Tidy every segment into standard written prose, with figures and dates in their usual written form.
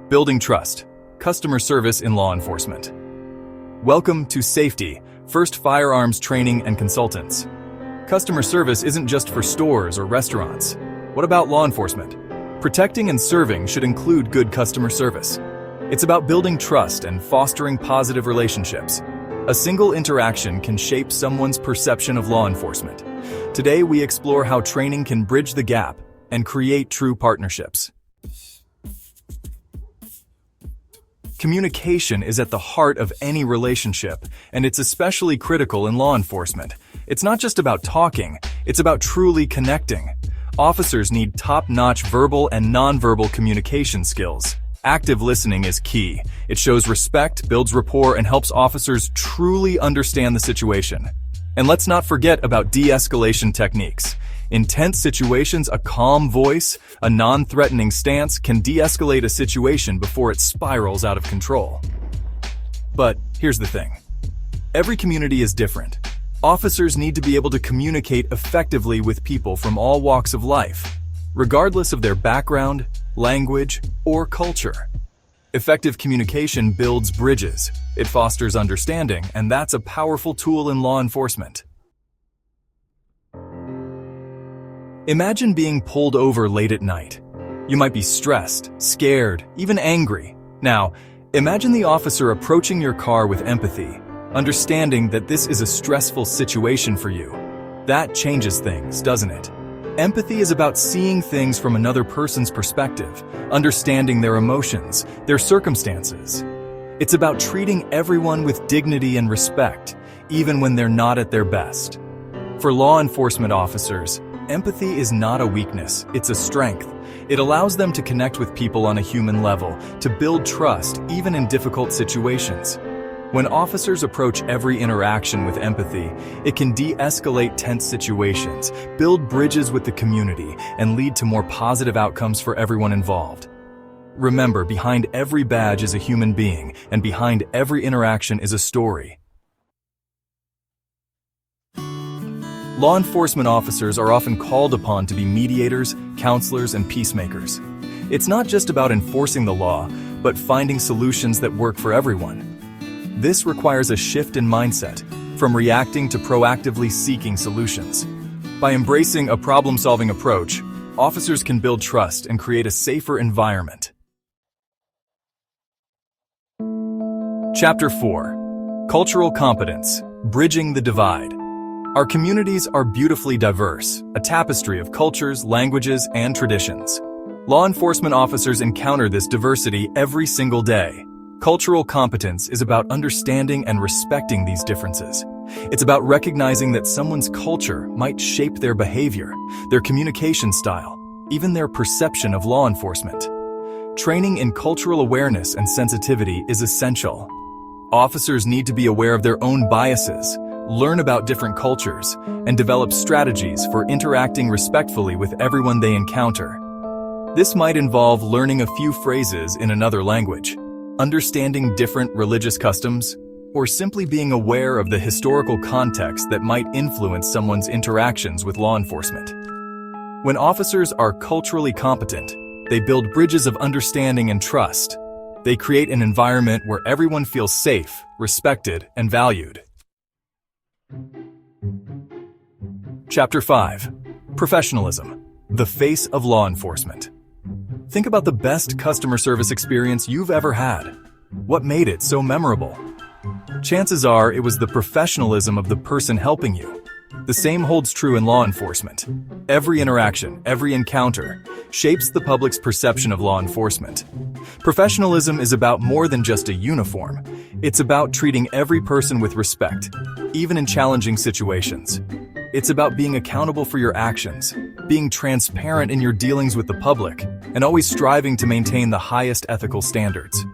Building trust. Customer service in law enforcement. Welcome to Safety, First Firearms Training and Consultants. Customer service isn't just for stores or restaurants. What about law enforcement? Protecting and serving should include good customer service. It's about building trust and fostering positive relationships. A single interaction can shape someone's perception of law enforcement. Today, we explore how training can bridge the gap and create true partnerships. Communication is at the heart of any relationship, and it's especially critical in law enforcement. It's not just about talking, it's about truly connecting. Officers need top-notch verbal and nonverbal communication skills. Active listening is key. It shows respect, builds rapport, and helps officers truly understand the situation. And let's not forget about de-escalation techniques. In tense situations, a calm voice, a non-threatening stance can de-escalate a situation before it spirals out of control. But here's the thing. Every community is different. Officers need to be able to communicate effectively with people from all walks of life, regardless of their background, language, or culture. Effective communication builds bridges. It fosters understanding, and that's a powerful tool in law enforcement. Imagine being pulled over late at night. You might be stressed, scared, even angry. Now, imagine the officer approaching your car with empathy, understanding that this is a stressful situation for you. That changes things, doesn't it? Empathy is about seeing things from another person's perspective, understanding their emotions, their circumstances. It's about treating everyone with dignity and respect, even when they're not at their best. For law enforcement officers, empathy is not a weakness, it's a strength. It allows them to connect with people on a human level, to build trust even in difficult situations. When officers approach every interaction with empathy, it can de-escalate tense situations, build bridges with the community, and lead to more positive outcomes for everyone involved. Remember, behind every badge is a human being, and behind every interaction is a story. Law enforcement officers are often called upon to be mediators, counselors, and peacemakers. It's not just about enforcing the law, but finding solutions that work for everyone. This requires a shift in mindset, from reacting to proactively seeking solutions. By embracing a problem-solving approach, officers can build trust and create a safer environment. Chapter 4. Cultural Competence: Bridging the Divide. Our communities are beautifully diverse, a tapestry of cultures, languages, and traditions. Law enforcement officers encounter this diversity every single day. Cultural competence is about understanding and respecting these differences. It's about recognizing that someone's culture might shape their behavior, their communication style, even their perception of law enforcement. Training in cultural awareness and sensitivity is essential. Officers need to be aware of their own biases, learn about different cultures, and develop strategies for interacting respectfully with everyone they encounter. This might involve learning a few phrases in another language, understanding different religious customs, or simply being aware of the historical context that might influence someone's interactions with law enforcement. When officers are culturally competent, they build bridges of understanding and trust. They create an environment where everyone feels safe, respected, and valued. Chapter 5. Professionalism: The Face of Law Enforcement. Think about the best customer service experience you've ever had. What made it so memorable? Chances are it was the professionalism of the person helping you. The same holds true in law enforcement. Every interaction, every encounter, shapes the public's perception of law enforcement. Professionalism is about more than just a uniform. It's about treating every person with respect, even in challenging situations. It's about being accountable for your actions, being transparent in your dealings with the public, and always striving to maintain the highest ethical standards.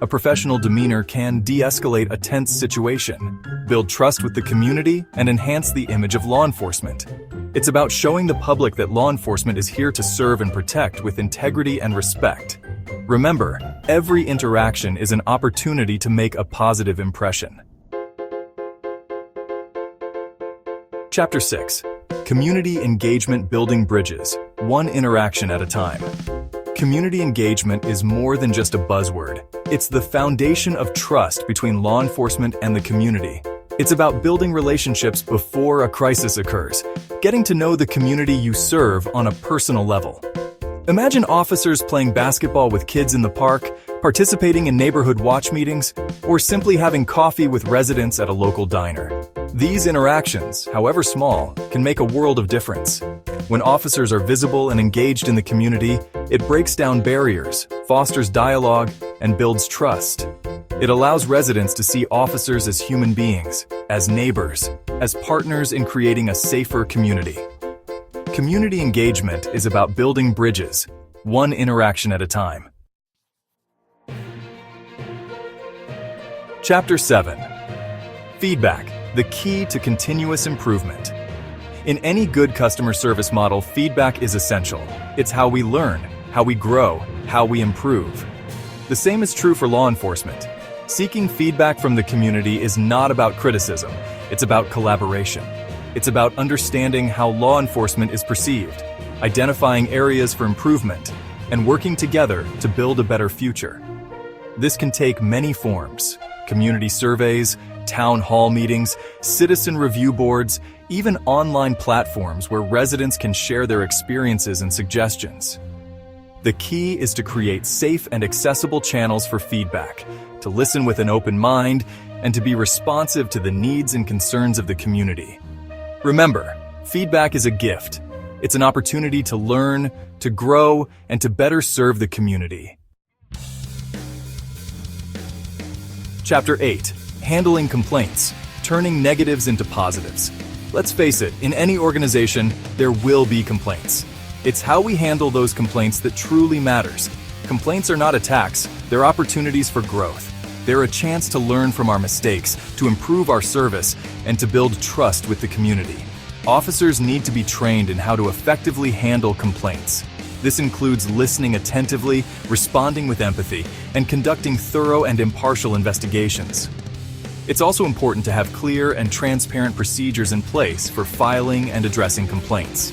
A professional demeanor can de-escalate a tense situation, build trust with the community, and enhance the image of law enforcement. It's about showing the public that law enforcement is here to serve and protect with integrity and respect. Remember, every interaction is an opportunity to make a positive impression. Chapter 6. Community Engagement: Building Bridges, One Interaction at a Time. Community engagement is more than just a buzzword. It's the foundation of trust between law enforcement and the community. It's about building relationships before a crisis occurs, getting to know the community you serve on a personal level. Imagine officers playing basketball with kids in the park, participating in neighborhood watch meetings, or simply having coffee with residents at a local diner. These interactions, however small, can make a world of difference. When officers are visible and engaged in the community, it breaks down barriers, fosters dialogue, and builds trust. It allows residents to see officers as human beings, as neighbors, as partners in creating a safer community. Community engagement is about building bridges, one interaction at a time. Chapter 7. Feedback, the key to continuous improvement. In any good customer service model, feedback is essential. It's how we learn, how we grow, how we improve. The same is true for law enforcement. Seeking feedback from the community is not about criticism, it's about collaboration. It's about understanding how law enforcement is perceived, identifying areas for improvement, and working together to build a better future. This can take many forms: community surveys, town hall meetings, citizen review boards, even online platforms where residents can share their experiences and suggestions. The key is to create safe and accessible channels for feedback, to listen with an open mind, and to be responsive to the needs and concerns of the community. Remember, feedback is a gift. It's an opportunity to learn, to grow, and to better serve the community. Chapter 8. Handling complaints, turning negatives into positives. Let's face it, in any organization, there will be complaints. It's how we handle those complaints that truly matters. Complaints are not attacks, they're opportunities for growth. They're a chance to learn from our mistakes, to improve our service, and to build trust with the community. Officers need to be trained in how to effectively handle complaints. This includes listening attentively, responding with empathy, and conducting thorough and impartial investigations. It's also important to have clear and transparent procedures in place for filing and addressing complaints.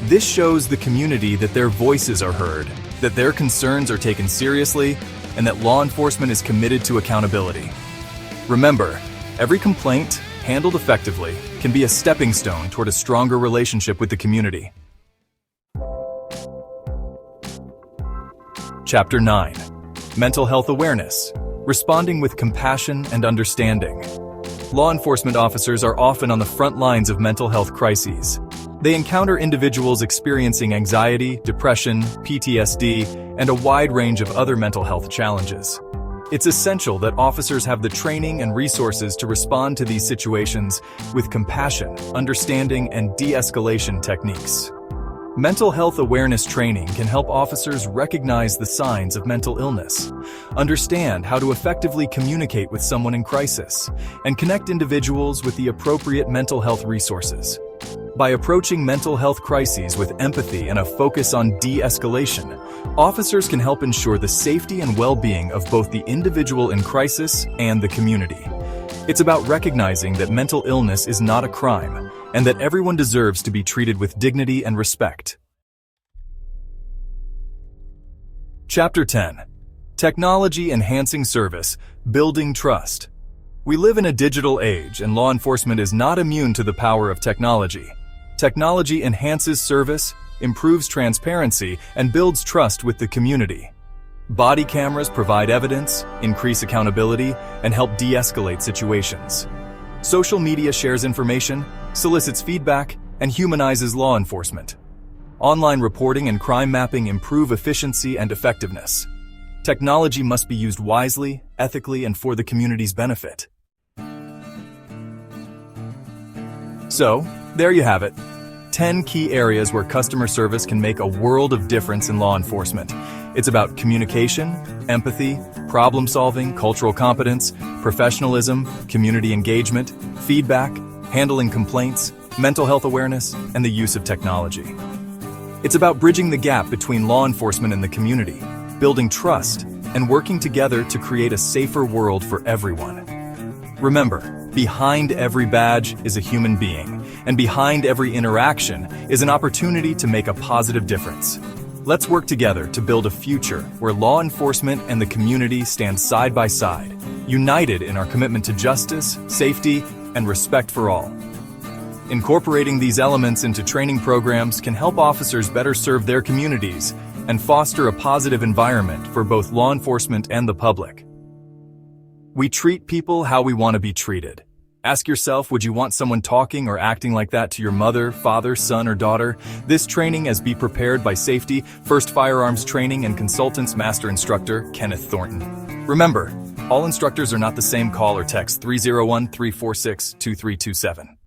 This shows the community that their voices are heard, that their concerns are taken seriously, and that law enforcement is committed to accountability. Remember, every complaint, handled effectively, can be a stepping stone toward a stronger relationship with the community. Chapter 9. Mental health awareness, responding with compassion and understanding. Law enforcement officers are often on the front lines of mental health crises. They encounter individuals experiencing anxiety, depression, PTSD, and a wide range of other mental health challenges. It's essential that officers have the training and resources to respond to these situations with compassion, understanding, and de-escalation techniques. Mental health awareness training can help officers recognize the signs of mental illness, understand how to effectively communicate with someone in crisis, and connect individuals with the appropriate mental health resources. By approaching mental health crises with empathy and a focus on de-escalation, officers can help ensure the safety and well-being of both the individual in crisis and the community. It's about recognizing that mental illness is not a crime, and that everyone deserves to be treated with dignity and respect. Chapter 10. Technology enhancing service, building trust. We live in a digital age, and law enforcement is not immune to the power of technology. Technology enhances service, improves transparency, and builds trust with the community. Body cameras provide evidence, increase accountability, and help de-escalate situations. Social media shares information, solicits feedback, and humanizes law enforcement. Online reporting and crime mapping improve efficiency and effectiveness. Technology must be used wisely, ethically, and for the community's benefit. So, there you have it. 10 key areas where customer service can make a world of difference in law enforcement. It's about communication, empathy, problem solving, cultural competence, professionalism, community engagement, feedback, handling complaints, mental health awareness, and the use of technology. It's about bridging the gap between law enforcement and the community, building trust, and working together to create a safer world for everyone. Remember, behind every badge is a human being, and behind every interaction is an opportunity to make a positive difference. Let's work together to build a future where law enforcement and the community stand side by side, united in our commitment to justice, safety, and respect for all. Incorporating these elements into training programs can help officers better serve their communities and foster a positive environment for both law enforcement and the public. We treat people how we want to be treated. Ask yourself, would you want someone talking or acting like that to your mother, father, son, or daughter? This training is Be Prepared by Safety, First Firearms Training and Consultants Master Instructor, Kenneth Thornton. Remember, all instructors are not the same. Call or text 301-346-2327.